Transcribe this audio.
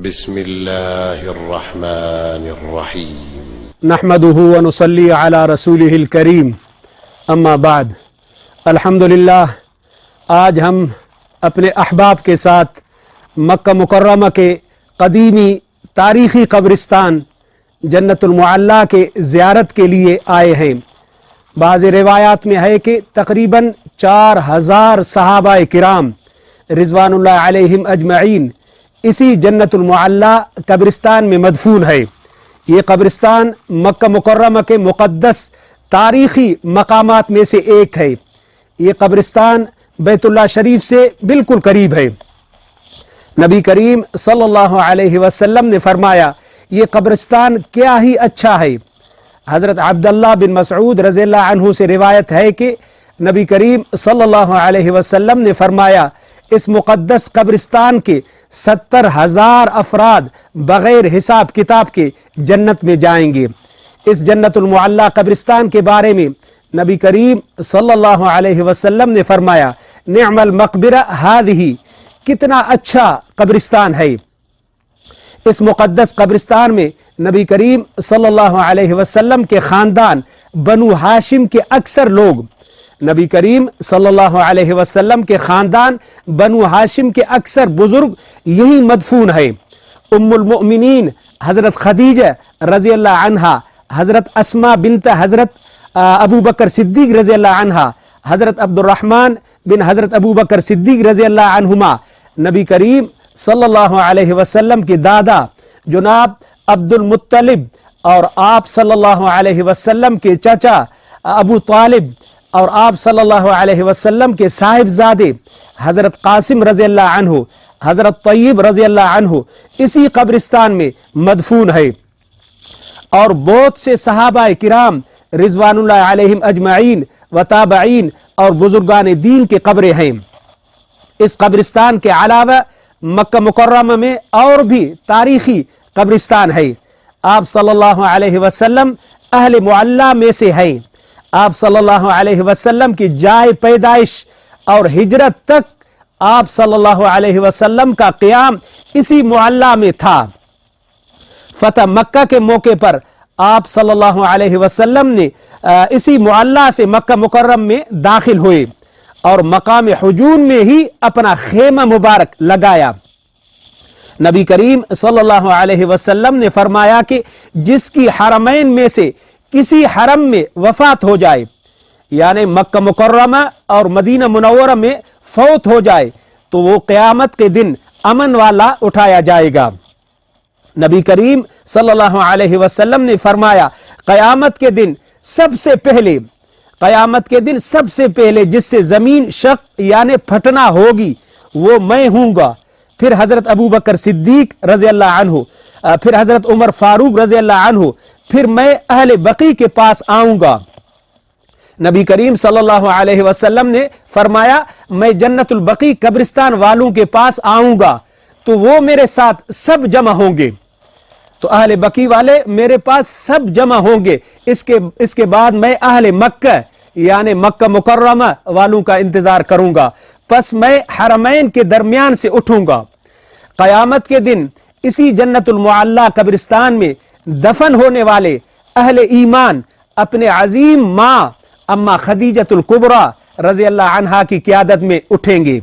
بسم اللہ الرحمن الرحیم نحمده ونصلی علی رسولہ الکریم اما بعد الحمدللہ آج ہم اپنے احباب کے ساتھ مکہ مکرمہ کے قدیمی تاریخی قبرستان جنت المعلی کے زیارت کے لیے آئے ہیں۔ بعض روایات میں ہے کہ تقریباً 4000 صحابہ کرام رضوان اللہ علیہم اجمعین اسی جنت المعلی قبرستان میں مدفون ہے۔ یہ قبرستان مکہ مکرمہ کے مقدس تاریخی مقامات میں سے ایک ہے۔ یہ قبرستان بیت اللہ شریف سے بالکل قریب ہے۔ نبی کریم صلی اللہ علیہ وسلم نے فرمایا یہ قبرستان کیا ہی اچھا ہے۔ حضرت عبداللہ بن مسعود رضی اللہ عنہ سے روایت ہے کہ نبی کریم صلی اللہ علیہ وسلم نے فرمایا اس مقدس قبرستان کے 70,000 افراد بغیر حساب کتاب کے جنت میں جائیں گے۔ اس جنت المعلی قبرستان کے بارے میں نبی کریم صلی اللہ علیہ وسلم نے فرمایا نعم المقبرہ ہذہ، کتنا اچھا قبرستان ہے۔ اس مقدس قبرستان میں نبی کریم صلی اللہ علیہ وسلم کے خاندان بنو ہاشم کے اکثر لوگ، نبی کریم صلی اللہ علیہ وسلم کے خاندان بنو ہاشم کے اکثر بزرگ یہی مدفون ہے۔ ام المؤمنین حضرت خدیجہ رضی اللہ عنہا، حضرت اسماء بنت حضرت ابو بکر صدیق رضی اللہ عنہا، حضرت عبد الرحمن بن حضرت ابو بکر صدیق رضی اللہ عنہما، نبی کریم صلی اللہ علیہ وسلم کے دادا جناب عبد المطلب اور آپ صلی اللہ علیہ وسلم کے چچا ابو طالب اور آپ صلی اللہ علیہ وسلم کے صاحبزادے حضرت قاسم رضی اللہ عنہ، حضرت طیب رضی اللہ عنہ اسی قبرستان میں مدفون ہے، اور بہت سے صحابہ کرام رضوان اللہ علیہم اجمعین و تابعین اور بزرگان دین کے قبریں ہیں۔ اس قبرستان کے علاوہ مکہ مکرمہ میں اور بھی تاریخی قبرستان ہے۔ آپ صلی اللہ علیہ وسلم اہل معلی میں سے ہیں۔ آپ صلی اللہ علیہ وسلم کی جائے پیدائش اور ہجرت تک آپ صلی اللہ علیہ وسلم کا قیام اسی معلی میں تھا۔ فتح مکہ کے موقع پر آپ صلی اللہ علیہ وسلم نے اسی معلی سے مکہ مکرم میں داخل ہوئے اور مقام حجون میں ہی اپنا خیمہ مبارک لگایا۔ نبی کریم صلی اللہ علیہ وسلم نے فرمایا کہ جس کی حرمین میں سے کسی حرم میں وفات ہو جائے، یعنی مکہ مکرمہ اور مدینہ منورہ میں فوت ہو جائے، تو وہ قیامت کے دن امن والا اٹھایا جائے گا۔ نبی کریم صلی اللہ علیہ وسلم نے فرمایا قیامت کے دن سب سے پہلے جس سے زمین شق یعنی پھٹنا ہوگی وہ میں ہوں گا، پھر حضرت ابو بکر صدیق رضی اللہ عنہ، پھر حضرت عمر فاروق رضی اللہ عنہ، پھر میں اہل بقی کے پاس آؤں گا۔ نبی کریم صلی اللہ علیہ وسلم نے فرمایا میں جنت البقی قبرستان والوں کے پاس آؤں گا تو وہ میرے ساتھ سب جمع ہوں گے، تو اہل بقی والے میرے پاس سب جمع ہوں گے۔ اس کے بعد میں اہل مکہ یعنی مکہ مکرمہ والوں کا انتظار کروں گا، پس میں حرمین کے درمیان سے اٹھوں گا۔ قیامت کے دن اسی جنت المعلی قبرستان میں دفن ہونے والے اہل ایمان اپنے عظیم ماں اما خدیجۃ الکبریٰ رضی اللہ عنہا کی قیادت میں اٹھیں گے۔